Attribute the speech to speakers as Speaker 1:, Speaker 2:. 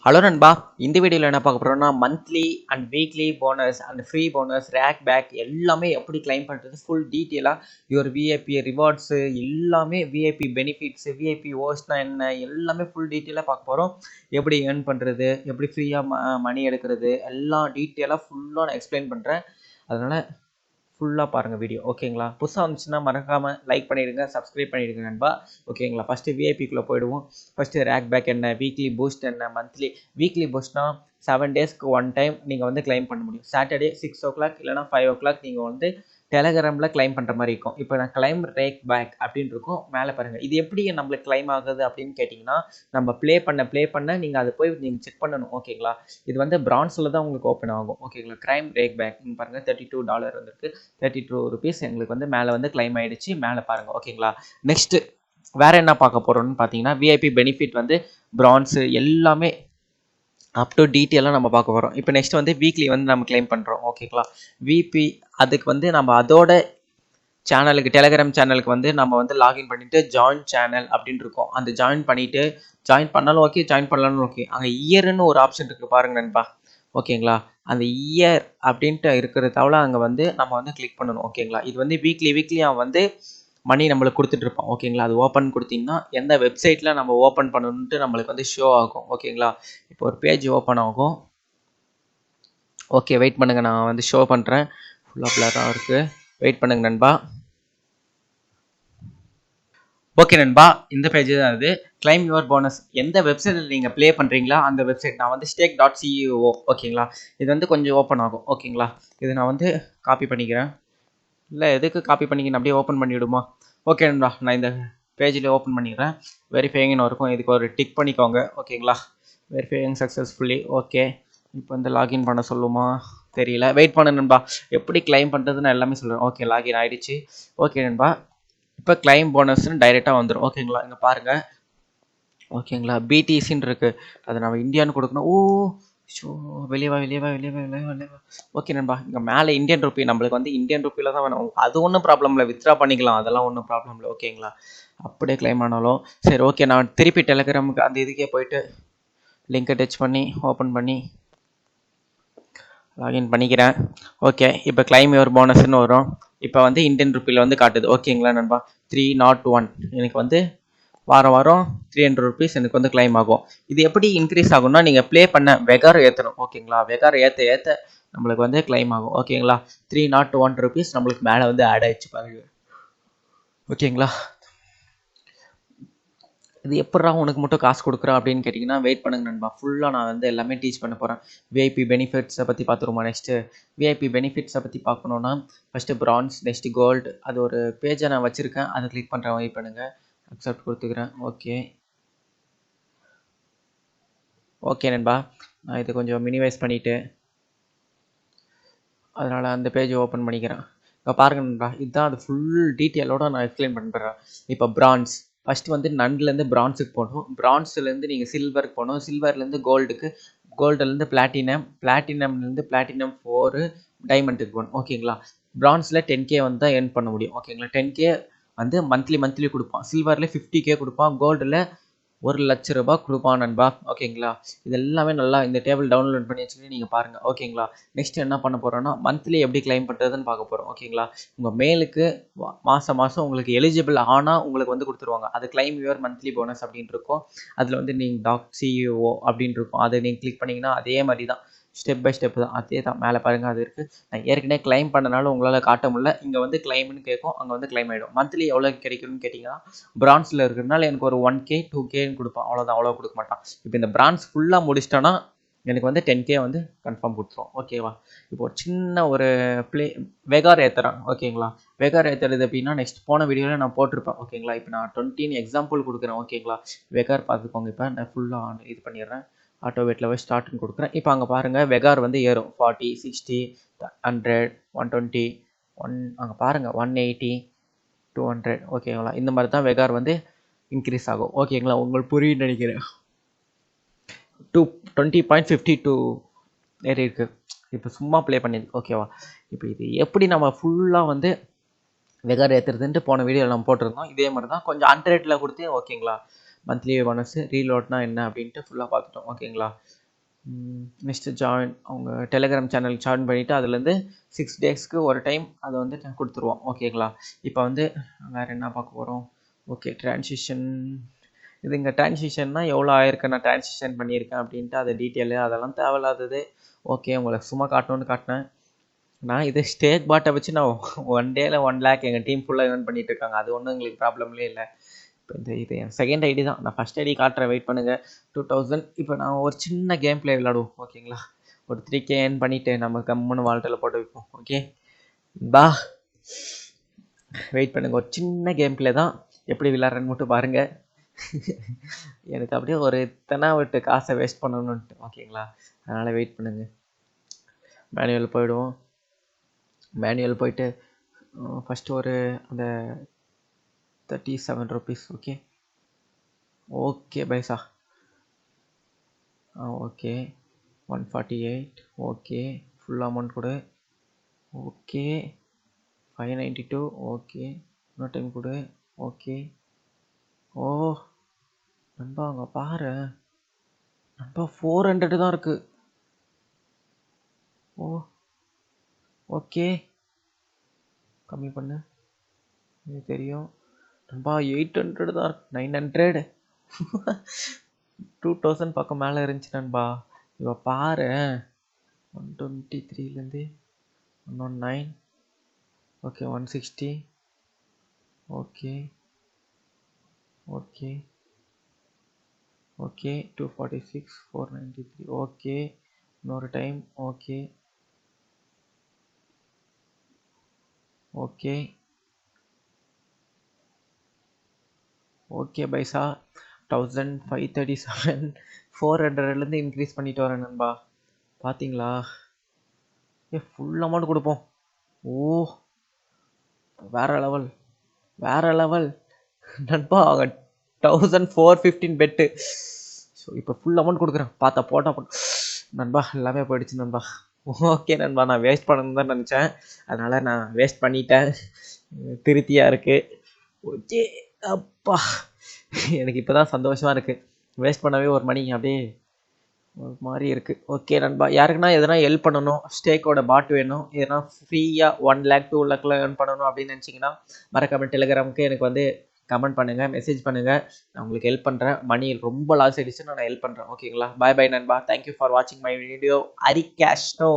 Speaker 1: Hello நண்பா, இந்த வீடியோவில் என்ன பார்க்க போகிறோம்னா monthly and weekly bonus and free bonus rakeback எல்லாமே எப்படி கிளைம் பண்ணுறது ஃபுல் டீட்டெயிலாக யுவர் விஐபி ரிவார்ட்ஸு எல்லாமே விஐபி பெனிஃபிட்ஸு விஐபி ஓஸ்ட்னா என்ன எல்லாமே ஃபுல் டீட்டெயிலாக பார்க்க போகிறோம். எப்படி ஏர்ன் பண்ணுறது, எப்படி ஃப்ரீயாக மணி எடுக்கிறது எல்லாம் டீட்டெயிலாக ஃபுல்லாக நான் எக்ஸ்பிளைன் பண்ணுறேன். அதனால் ஃபுல்லாக பாருங்கள் வீடியோ. ஓகேங்களா? புதுசாக வந்துச்சுன்னா மறக்காமல் லைக் பண்ணிவிடுங்க, சப்ஸ்கிரைப் பண்ணிவிடுங்க நண்பா. ஓகேங்களா? ஃபஸ்ட்டு விஐபிக்குள்ளே போயிடுவோம். ஃபஸ்ட்டு ரேக் பேக் என்ன, வீக்லி பூஸ்ட் என்ன, மந்த்லி வீக்லி பூஸ்ட்னா 7 டேஸ்க்கு 1 டைம் நீங்கள் வந்து கிளைம் பண்ண முடியும். சாட்டர்டே 6 o'clock இல்லைனா 5 o'clock நீங்கள் வந்து டெலகிராமில் கிளைம் பண்ணுற மாதிரி இருக்கும். இப்போ நான் கிளைம் ரேக் பேக் அப்படின்னு இருக்கும் மேலே பாருங்கள். இது எப்படி நம்மளுக்கு கிளைம் ஆகுது அப்படின்னு கேட்டிங்கன்னா, நம்ம ப்ளே பண்ண நீங்கள் அதை போய் நீங்கள் செக் பண்ணணும். ஓகேங்களா? இது வந்து பிரான்ஸில் தான் உங்களுக்கு ஓப்பன் ஆகும். ஓகேங்களா? கிளைம் ரேக் பேக் பாருங்கள் $32 வந்துருக்கு. 32 rupees எங்களுக்கு வந்து மேலே வந்து கிளைம் ஆகிடுச்சு. மேலே பாருங்கள். ஓகேங்களா? நெக்ஸ்ட்டு வேறு என்ன பார்க்க போகிறோம்னு பார்த்தீங்கன்னா, விஐபி பெனிஃபிட் வந்து பிரான்ஸு எல்லாமே அப் டு டீட்டெயிலாக நம்ம பார்க்க போகிறோம். இப்போ நெக்ஸ்ட் வந்து வீக்லி வந்து நம்ம கிளைம் பண்ணுறோம். ஓகேங்களா? விபி அதுக்கு வந்து நம்ம அதோட சேனலுக்கு டெலகிராம் சேனலுக்கு வந்து நம்ம வந்து லாகின் பண்ணிவிட்டு ஜாயின் சேனல் அப்படின்னு இருக்கும். அந்த ஜாயின் பண்ணிவிட்டு ஜாயின் பண்ணாலும் ஓகே, ஜாயின் பண்ணலாலும் ஓகே. அங்கே இயர்னு ஒரு ஆப்ஷன் இருக்குது பாருங்க நண்பா. ஓகேங்களா? அந்த இயர் அப்படின்ட்டு இருக்கிறதால அங்கே வந்து நம்ம வந்து கிளிக் பண்ணணும். ஓகேங்களா? இது வந்து வீக்லி அவன் வந்து மணி நம்மளுக்கு கொடுத்துட்ருப்போம். ஓகேங்களா? அது ஓப்பன் கொடுத்திங்கன்னா எந்த வெப்சைட்டில் நம்ம ஓப்பன் பண்ணணுன்ட்டு நம்மளுக்கு வந்து ஷோ ஆகும். ஓகேங்களா? இப்போ ஒரு பேஜ் ஓப்பன் ஆகும். ஓகே, வெயிட் பண்ணுங்கள், நான் வந்து ஷோ பண்ணுறேன். ஃபுல்லாக பிளராக இருக்குது, வெயிட் பண்ணுங்கள் நண்பா. ஓகே நண்பா, இந்த பேஜ் தான் இது. கிளைம் யுவர் போனஸ் எந்த வெப்சைட்டில் நீங்கள் ப்ளே பண்ணுறீங்களா அந்த வெப்சைட். நான் வந்து stake.co. ஓகேங்களா? இது வந்து கொஞ்சம் ஓப்பன் ஆகும். ஓகேங்களா? இது நான் வந்து காப்பி பண்ணிக்கிறேன். இல்லை, எதுக்கு காப்பி பண்ணிக்கிறேன், அப்படியே ஓப்பன் பண்ணிவிடுமா? ஓகே நண்பா, நான் இந்த பேஜில் ஓப்பன் பண்ணிடுறேன். வெரிஃபையிங்னு இருக்கும், இதுக்கு ஒரு டிக் பண்ணிக்கோங்க. ஓகேங்களா? Verifying successfully. ஓகே, இப்போ வந்து லாகின் பண்ண சொல்லுமா தெரியல, வெயிட் பண்ண நண்பா. எப்படி கிளைம் பண்ணுறதுன்னு எல்லாமே சொல்லுவேன். ஓகே, லாகின் ஆகிடுச்சு. ஓகே நண்பா, இப்போ கிளைம் போனஸ்ன்னு டைரெக்டாக வந்துடும். ஓகேங்களா? இங்கே பாருங்கள். ஓகேங்களா? பிடிசின்னு இருக்குது, அதை நம்ம இந்தியான்னு கொடுக்கணும். ஷோ, வெளியவா. ஓகே நண்பா, இங்கே மேலே இந்தியன் ருப்பி நம்மளுக்கு வந்து இந்தியன் ருப்பியில் தான் வேணும். அது ஒன்றும் ப்ராப்ளம் இல்லை, வித்ரா பண்ணிக்கலாம், அதெல்லாம் ஒன்றும் ப்ராப்ளம் இல்லை. ஓகேங்களா? அப்படியே கிளைம் ஆனாலும் சரி. ஓகே, நான் திருப்பி டெலகிராமுக்கு அந்த இதுக்கே போயிட்டு லிங்கை டச் பண்ணி ஓப்பன் பண்ணி லாகின் பண்ணிக்கிறேன். ஓகே, இப்போ கிளைம் யுவர் போனஸ்ன்னு வரும். இப்போ வந்து இந்தியன் ருப்பியில் வந்து காட்டுது. ஓகேங்களா நண்பா? 301 எனக்கு வந்து வாரம் 300 rupees எனக்கு வந்து கிளைம் ஆகும். இது எப்படி இன்க்ரீஸ் ஆகும்னா, நீங்கள் ப்ளே பண்ண வெகார் ஏற்றணும். ஓகேங்களா? வெகார் ஏற்ற நம்மளுக்கு வந்து கிளைம் ஆகும். ஓகேங்களா? 301 rupees நம்மளுக்கு மேலே வந்து ஆட் ஆகிடுச்சு பாருங்க. ஓகேங்களா? இது எப்படா உனக்கு மட்டும் காசு கொடுக்குறேன் அப்படின்னு கேட்டிங்கன்னா, வெயிட் பண்ணுங்க நண்பா. ஃபுல்லாக நான் வந்து எல்லாமே டீச் பண்ண போகிறேன். விஐபி பெனிஃபிட்ஸை பற்றி பார்த்துருமா நெக்ஸ்ட்டு. விஐபி பெனிஃபிட்ஸை பற்றி பார்க்கணுன்னா ஃபஸ்ட்டு பிரான்ஸ், நெக்ஸ்ட்டு கோல்டு. அது ஒரு பேஜை நான் வச்சுருக்கேன், அதை கிளிக் பண்ணுறேன். வெயிட் பண்ணுங்கள், அக்செப்ட் கொடுத்துக்கிறேன். ஓகே நண்பா, நான் இது கொஞ்சம் மினிமைஸ் பண்ணிவிட்டு அதனால் அந்த பேஜ் ஓப்பன் பண்ணிக்கிறேன். இப்போ பாருங்கள் நண்பா, இதுதான் அது ஃபுல் டீட்டெயிலோடு நான் எக்ஸ்பிளைன் பண்ணுறேன். இப்போ பிரான்ஸ் ஃபஸ்ட்டு வந்து நன்லேருந்து பிரான்ஸுக்கு போகணும். பிரான்ஸ்லேருந்து நீங்கள் சில்வருக்கு போகணும். சில்வர்லேருந்து கோல்டுக்கு, கோல்டுலேருந்து பிளாட்டினம்லேருந்து பிளாட்டினம் 4 டைமண்டுக்கு போகணும். ஓகேங்களா? பிரான்ஸில் 10K வந்து தான் ஏர்ன் பண்ண முடியும். ஓகேங்களா? 10K வந்து மந்த்லி கொடுப்பான். சில்வரில் 50K கொடுப்பான். கோல்டில் 1,00,000 ரூபாய் கொடுப்பான் நண்பா. ஓகேங்களா? இது எல்லாமே நல்லா இந்த டேபிள் டவுன்லோட் பண்ணி வச்சுக்கிட்டு நீங்கள் பாருங்கள். ஓகேங்களா? நெக்ஸ்ட் என்ன பண்ண போகிறோன்னா, மந்த்லி எப்படி கிளைம் பண்ணுறதுன்னு பார்க்க போகிறோம். ஓகேங்களா? உங்கள் மேலுக்கு மாதம் உங்களுக்கு எலிஜிபிள் ஆனால் உங்களுக்கு வந்து கொடுத்துருவாங்க. அது கிளைம் யுவர் மந்த்லி போனஸ் அப்படின்னு இருக்கும். அதில் வந்து நீங்கள் .co அப்படின்னு இருக்கும், அதை நீங்கள் கிளிக் பண்ணிங்கன்னா அதே மாதிரி தான், ஸ்டெப் பை ஸ்டெப் தான், அதே தான். மேலே பாருங்கள், அது இருக்குது. நான் ஏற்கனவே கிளைம் பண்ணனால உங்களால் காட்ட முடியல. இங்கே வந்து கிளைம்னு கேட்கும், அங்கே வந்து கிளைம் ஆகிடும். மந்த்லி எவ்வளோ கிடைக்கும்னு கேட்டிங்கன்னா, பிரான்ஸில் இருக்கிறதுனால எனக்கு ஒரு 1K 2Kன்னு கொடுப்பான். அவ்வளோதான், அவ்வளோ கொடுக்க மாட்டான். இப்போ இந்த பிரான்ஸ் ஃபுல்லாக முடிச்சிட்டோன்னா எனக்கு வந்து 10K வந்து கன்ஃபார்ம் கொடுத்துரும். ஓகேவா? இப்போ ஒரு சின்ன ஒரு வெகார் ஏற்றுறேன். ஓகேங்களா? வெகார் ஏற்றுறது அப்படின்னா நெக்ஸ்ட் போன வீடியோவில் நான் போட்டிருப்பேன். ஓகேங்களா? இப்போ நான் 20 எக்ஸாம்பிள் கொடுக்குறேன். ஓகேங்களா? வெகார் பார்த்துக்கோங்க. இப்போ நான் ஃபுல்லாக இது பண்ணிடுறேன், ஆட்டோ வெயிட்டில் வச்சு ஸ்டார்ட்னு கொடுக்குறேன். இப்போ அங்கே பாருங்கள், வெகார் வந்து ஏறும். 40 60 100 120 அங்கே பாருங்கள் 180 200. ஓகேங்களா? இந்த மாதிரி தான் வெகார் வந்து இன்க்ரீஸ் ஆகும். ஓகேங்களா? உங்களுக்கு புரியுன்னு நினைக்கிறேன். 20.52 ஏறி இருக்குது. இப்போ சும்மா ப்ளே பண்ணிது. ஓகேவா? இப்போ இது எப்படி நம்ம ஃபுல்லாக வந்து வெகார் ஏற்றுறதுன்ட்டு போன வீடியோவில் நம்ம போட்டிருந்தோம். இதே மாதிரி தான் கொஞ்சம் 100 கொடுத்து. ஓகேங்களா? மந்த்லி போனஸ் ரீலோட்னா என்ன அப்படின்ட்டு ஃபுல்லாக பார்த்துட்டோம். ஓகேங்களா? நெக்ஸ்ட்டு அவங்க டெலிகிராம் சேனல் ஜாயின் பண்ணிவிட்டு அதுலேருந்து 6 டேஸ்க்கு ஒரு டைம் அதை வந்து கொடுத்துருவோம். ஓகேங்களா? இப்போ வந்து வேறு என்ன பார்க்க போகிறோம்? Okay, transition. இது இங்கே ட்ரான்சிஷன்னா எவ்வளோ ஆயிருக்கு, நான் ட்ரான்சிஷன் பண்ணியிருக்கேன் அப்படின்ட்டு அது டீட்டெயிலு அதெல்லாம் தேவையில்லாதது. ஓகே, உங்களுக்கு சும்மா காட்டணுன்னு காட்டினேன். நான் இது ஸ்டேக் பாட்டை வச்சு நான் 1 டேல 1 லேக் எங்கள் டீம் ஃபுல்லாக ஏர்ன் பண்ணிட்டு இருக்காங்க. அது ஒன்றும் எங்களுக்கு ப்ராப்ளம்லே இல்லை. இப்போ இது என் செகண்ட் ஐடி தான். நான் ஃபஸ்ட் ஐடி காட்டுறேன், வெயிட் பண்ணுங்கள். 2000. இப்போ நான் ஒரு சின்ன கேம் பிளே விளாடுவோம். ஓகேங்களா? ஒரு 3K ஏர்ன் பண்ணிவிட்டு நம்ம கம்முன்னு வால்ட்டில் போட்டு வைப்போம். ஓகே பா, வெயிட் பண்ணுங்கள். ஒரு சின்ன கேம் பிளே தான், எப்படி விளாட்றேன்னு மட்டும் பாருங்கள். எனக்கு அப்படியே ஒரு இத்தனை விட்டு காசை வேஸ்ட் பண்ணணுன்ட்டு. ஓகேங்களா? அதனால் வெயிட் பண்ணுங்கள். மேனுவல் போயிடுவோம். மேனுவல் போயிட்டு ஃபஸ்ட்டு ஒரு அந்த 37 ருபீஸ். ஓகே ஓகே பைசா. ஓகே 148. ஓகே, ஃபுல் அமௌண்ட் கொடு. ஓகே 592. ஓகே, இன்னொரு டைம் கொடு. ஓகே. ஓ நண்பா, அங்கே பாரு நண்பா, 400 தான் இருக்குது. ஓ ஓகே, கம்மி பண்ணு, இது தெரியும் நண்பா. 800 தான் இருக்கு. 900. 2000 பக்கம் மேலே இருந்துச்சு நண்பா. இப்போ பாரு 123லேருந்து 119. Okay 160. Okay okay okay 246. 493. Okay, இன்னொரு டைம். ஓகே ஓகே ஓகே பைசா. 1537. 400லேருந்து இன்க்ரீஸ் பண்ணிட்டு வரேன் நண்பா. பார்த்தீங்களா? ஃபுல் அமௌண்ட் கொடுப்போம். ஓ வேறு லெவல், வேறு லெவல் நண்பா. 1415 பெட்டு. ஸோ இப்போ ஃபுல் அமௌண்ட் கொடுக்குறேன். பார்த்தா போட்டால் நண்பா எல்லாமே போயிடுச்சு நண்பா. ஓகே நண்பா, நான் வேஸ்ட் பண்ணணும்னு தான் நினச்சேன், அதனால் நான் வேஸ்ட் பண்ணிட்டேன். திருப்தியாக இருக்குது. ஓகே அப்பா, எனக்கு இப்போ தான் சந்தோஷமாக இருக்குது. வேஸ்ட் பண்ணவே ஒரு மணி அப்படியே ஒரு மாதிரி இருக்குது. ஓகே நண்பா, யாருக்குன்னா எதனா ஹெல்ப் பண்ணணும், ஸ்டேக்கோட பாட் வேணும், எதனா ஃப்ரீயாக 1 லேக் 2 லேக்கில் ஏர்ன் பண்ணணும் அப்படின்னு நினச்சிங்கன்னா மறக்காம டெலிகிராமுக்கு எனக்கு வந்து கமெண்ட் பண்ணுங்கள், மெசேஜ் பண்ணுங்கள். நான் உங்களுக்கு ஹெல்ப் பண்ணுறேன். மணி ரொம்ப லாஸ் ஆகிடுச்சுன்னா நான் ஹெல்ப் பண்ணுறேன். ஓகேங்களா? பாய் பாய் நண்பா. தேங்க்யூ ஃபார் வாட்சிங் மை வீடியோ. ஹரி கேஷ்னோ.